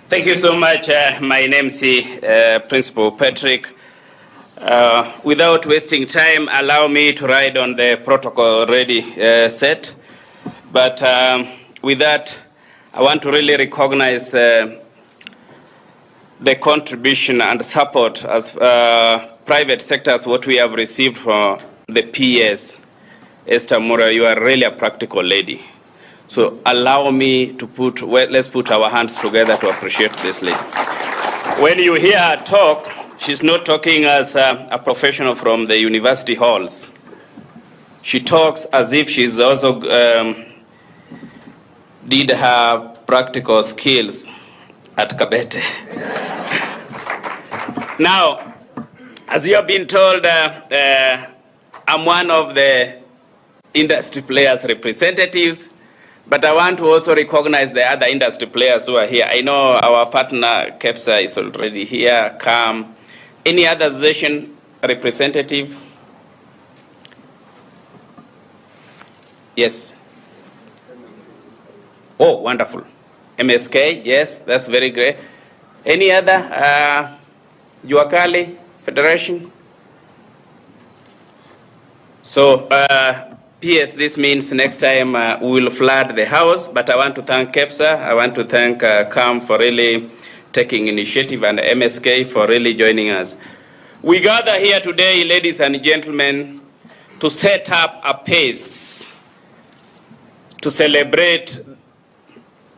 Thank you so much. My name is Principal Patrick. Without wasting time, allow me to ride on the protocol already set. But with that, I want to really recognize the contribution and support as private sectors, what we have received from the PS. Esther Mura, you are really a practical lady. So allow me to let's put our hands together to appreciate this lady. When you hear her talk, she's not talking as a professional from the university halls. She talks as if she's also did her practical skills at Kabete. Now, as you have been told, I'm one of the industry players representatives, but I want to also recognize the other industry players who are here. I know our partner, KNCCI, is already here, CAM. Any other association representative? Yes. Oh, wonderful. MSK, yes, that's very great. Any other? Juakali Federation? So, PS, this means next time we will flood the house, but I want to thank KNCCI, I want to thank CAM for really taking initiative and MSK for really joining us. We gather here today, ladies and gentlemen, to set up a pace to celebrate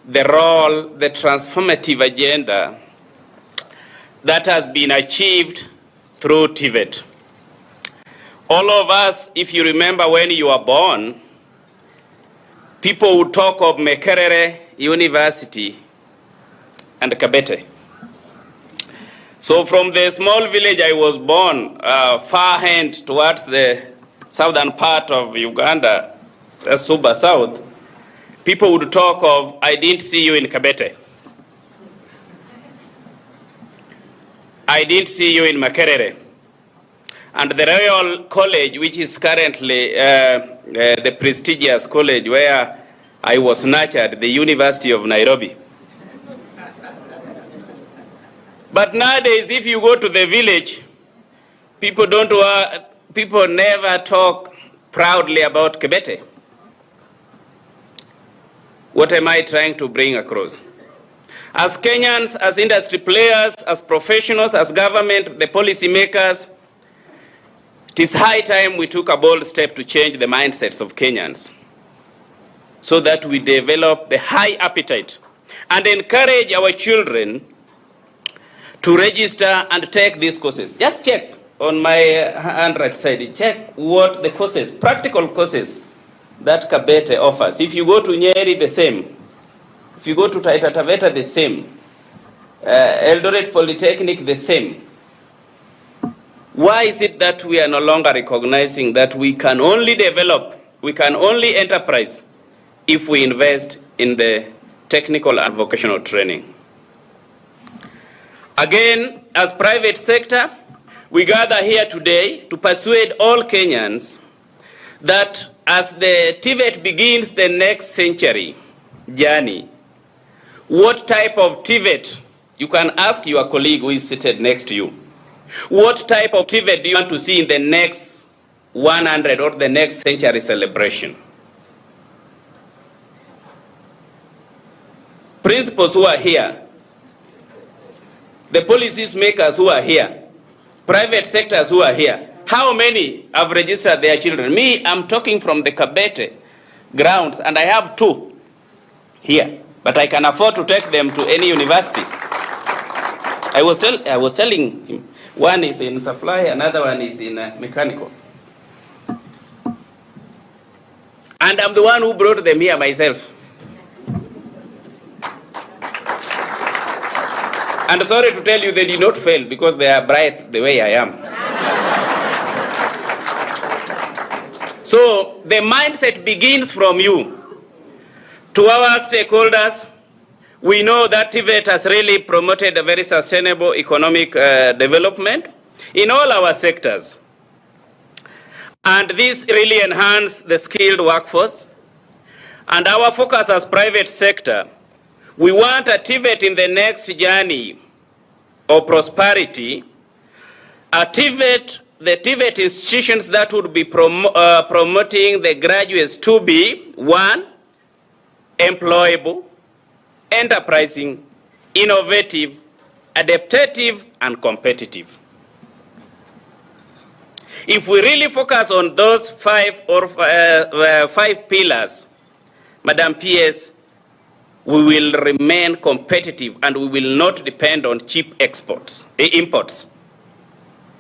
the role, the transformative agenda that has been achieved through TVET. All of us, if you remember when you were born, people would talk of Mekerere University and Kabete. So from the small village I was born, far hand towards the southern part of Uganda, Suba South, people would talk of, I didn't see you in Kabete. I didn't see you in Makerere. And the Royal College, which is currently the prestigious college where I was nurtured, the University of Nairobi. But nowadays, if you go to the village, people never talk proudly about Kabete. What am I trying to bring across? As Kenyans, as industry players, as professionals, as government, the policy makers, it is high time we took a bold step to change the mindsets of Kenyans so that we develop the high appetite and encourage our children to register and take these courses. Just check on my handwriting side, check what the courses, practical courses that Kabete offers. If you go to Nyeri, the same. If you go to Taita Taveta, the same. Eldoret Polytechnic, the same. Why is it that we are no longer recognizing that we can only develop, we can only enterprise if we invest in the technical and vocational training? Again, as private sector, we gather here today to persuade all Kenyans that as the TVET begins the next century journey, what type of TVET, you can ask your colleague who is seated next to you, what type of TVET do you want to see in the next 100 or the next century celebration? Principals who are here, the policies makers who are here, private sectors who are here, how many have registered their children? Me, I'm talking from the Kabete grounds, and I have 2 here, but I can afford to take them to any university. I was telling him, one is in supply, another one is in mechanical. And I'm the one who brought them here myself. And sorry to tell you, they did not fail because they are bright the way I am. So the mindset begins from you. To our stakeholders, we know that TVET has really promoted a very sustainable economic development in all our sectors. And this really enhances the skilled workforce. And our focus as private sector We want a TVET in the next journey of prosperity, a TVET, the TVET institutions that would be promoting the graduates to be, one, employable, enterprising, innovative, adaptive, and competitive. If we really focus on those five pillars, Madam PS, we will remain competitive and we will not depend on cheap imports.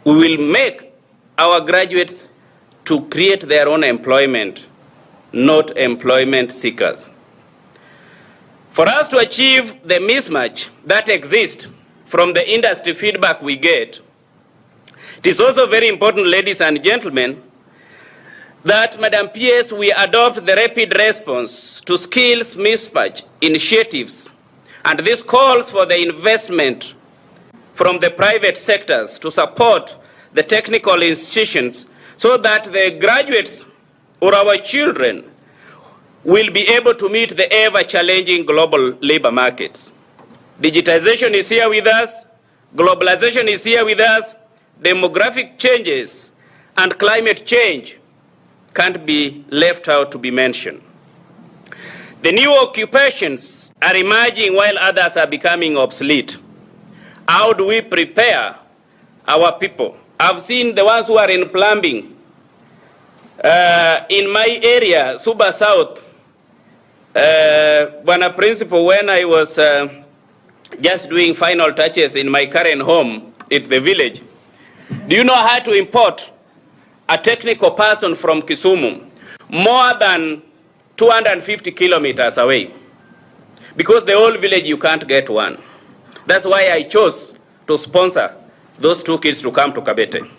We will make our graduates to create their own employment, not employment seekers. For us to achieve the mismatch that exists from the industry feedback we get, it is also very important, ladies and gentlemen, that, Madam PS, we adopt the rapid response to skills mismatch initiatives, and this calls for the investment from the private sectors to support the technical institutions so that the graduates or our children will be able to meet the ever-challenging global labor markets. Digitization is here with us, globalization is here with us, demographic changes and climate change can't be left out to be mentioned. The new occupations are emerging while others are becoming obsolete. How do we prepare our people? I've seen the ones who are in plumbing. In my area, Suba South, Bwana Principal, when I was just doing final touches in my current home at the village, do you know how to import a technical person from Kisumu more than 250 kilometers away? Because the whole village, you can't get one. That's why I chose to sponsor those two kids to come to Kabete.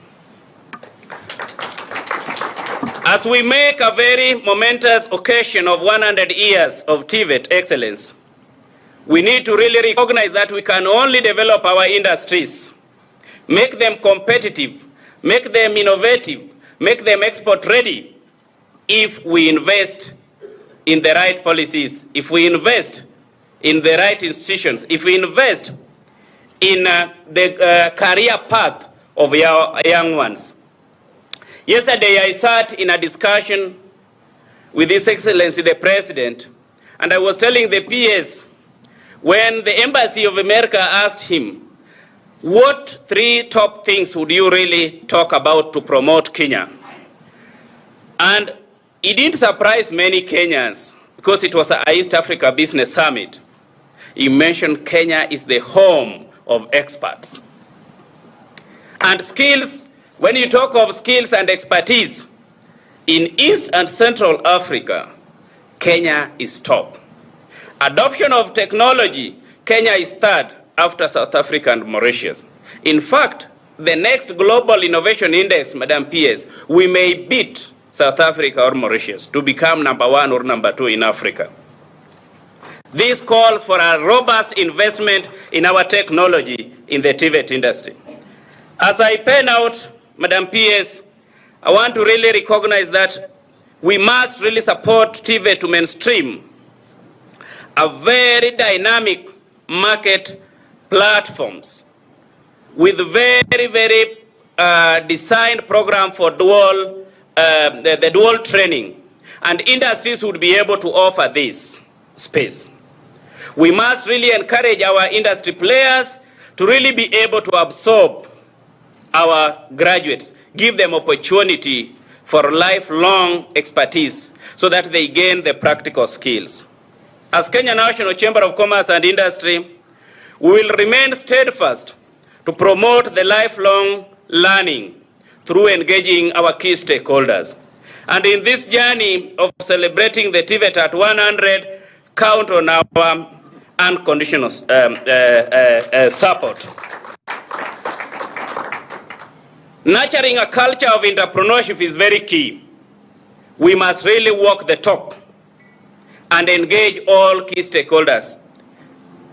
As we make a very momentous occasion of 100 years of TVET excellence, we need to really recognize that we can only develop our industries, make them competitive, make them innovative, make them export ready if we invest in the right policies, if we invest in the right institutions, if we invest in the career path of our young ones. Yesterday, I sat in a discussion with His Excellency the President, and I was telling the PS, when the Embassy of America asked him, what 3 top things would you really talk about to promote Kenya? And it didn't surprise many Kenyans because it was an East Africa Business Summit. He mentioned Kenya is the home of experts. And skills, when you talk of skills and expertise, in East and Central Africa, Kenya is top. Adoption of technology, Kenya is third after South Africa and Mauritius. In fact, the next global innovation index, Madam PS, we may beat South Africa or Mauritius to become number 1 or number 2 in Africa. This calls for a robust investment in our technology in the TVET industry. As I pen out, Madam PS, I want to really recognize that we must really support TVET to mainstream a very dynamic market platforms with very designed program for the dual training, and industries would be able to offer this space. We must really encourage our industry players to really be able to absorb our graduates, give them opportunity for lifelong expertise so that they gain the practical skills. As Kenya National Chamber of Commerce and Industry, we will remain steadfast to promote the lifelong learning through engaging our key stakeholders. And in this journey of celebrating the TVET at 100, count on our unconditional support. Nurturing a culture of entrepreneurship is very key. We must really walk the talk and engage all key stakeholders,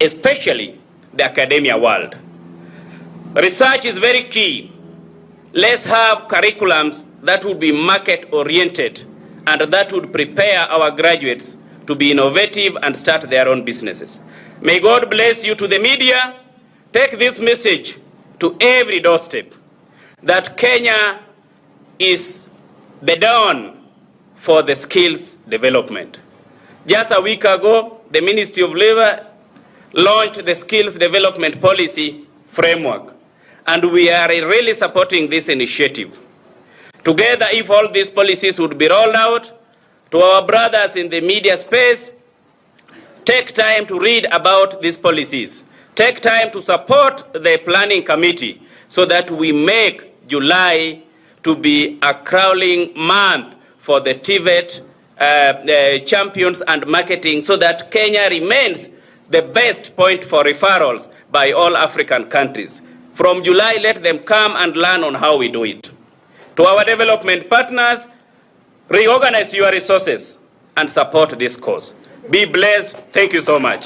especially the academia world. Research is very key. Let's have curriculums that would be market-oriented and that would prepare our graduates to be innovative and start their own businesses. May God bless you. To the media, take this message to every doorstep that Kenya is the dawn for the skills development. Just a week ago, the Ministry of Labor launched the skills development policy framework, and we are really supporting this initiative. Together, if all these policies would be rolled out, to our brothers in the media space, take time to read about these policies. Take time to support the planning committee so that we make July to be a crowning month for the TVET champions and marketing, so that Kenya remains the best point for referrals by all African countries. From July, let them come and learn on how we do it. To our development partners, reorganize your resources and support this cause. Be blessed. Thank you so much.